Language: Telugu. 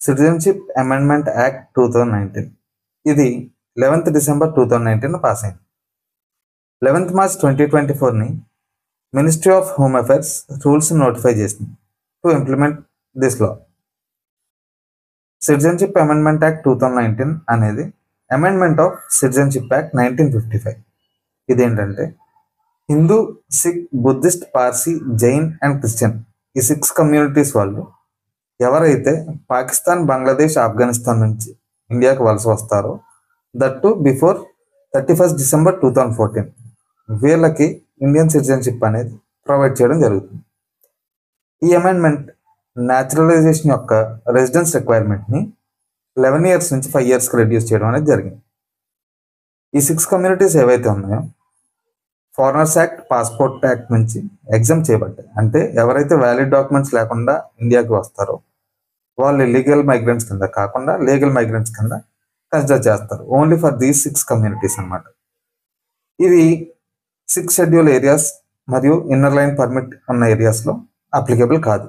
Citizenship amendment act 2019. ఇది 11th December 2019 పాస్ అయింది. 11th March 2024ని ministry of home affairs rules notify చేసింది to implement this law. Citizenship amendment act 2019 అనేది అమెండ్మెంట్ ఆఫ్ సిటిజన్షిప్ యాక్ట్ 1955. ఇదేంటంటే Hindu, Sikh, Buddhist, Parsi, Jain and Christian ఈ 6 కమ్యూనిటీస్ వాళ్ళు ఎవరైతే పాకిస్తాన్, బంగ్లాదేశ్, ఆఫ్ఘనిస్తాన్ నుంచి ఇండియాకి వలస వస్తారో దట్టు బిఫోర్ 31st December 2014 వీళ్ళకి ఇండియన్ సిటిజన్షిప్ అనేది ప్రొవైడ్ చేయడం జరుగుతుంది. ఈ అమెండ్మెంట్ న్యాచురలైజేషన్ యొక్క రెసిడెన్స్ రిక్వైర్మెంట్ని 11 years నుంచి 5 yearsకి రెడ్యూస్ చేయడం అనేది జరిగింది. ఈ 6 కమ్యూనిటీస్ ఏవైతే ఉన్నాయో ఫారినర్స్ యాక్ట్, పాస్పోర్ట్ యాక్ట్ నుంచి ఎగ్జామ్ చేయబడ్డాయి. అంటే ఎవరైతే వ్యాలిడ్ డాక్యుమెంట్స్ లేకుండా ఇండియాకి వస్తారో వాళ్ళు ఇల్లీగల్ మైగ్రెంట్స్ కింద కాకుండా లీగల్ మైగ్రెంట్స్ కింద కన్సిడర్ చేస్తారు. ఓన్లీ ఫర్ దీస్ 6 కమ్యూనిటీస్ అన్నమాట. ఇవి 6 షెడ్యూల్ ఏరియాస్ మరియు ఇన్నర్ లైన్ పర్మిట్ ఉన్న ఏరియాస్లో అప్లికేబుల్ కాదు.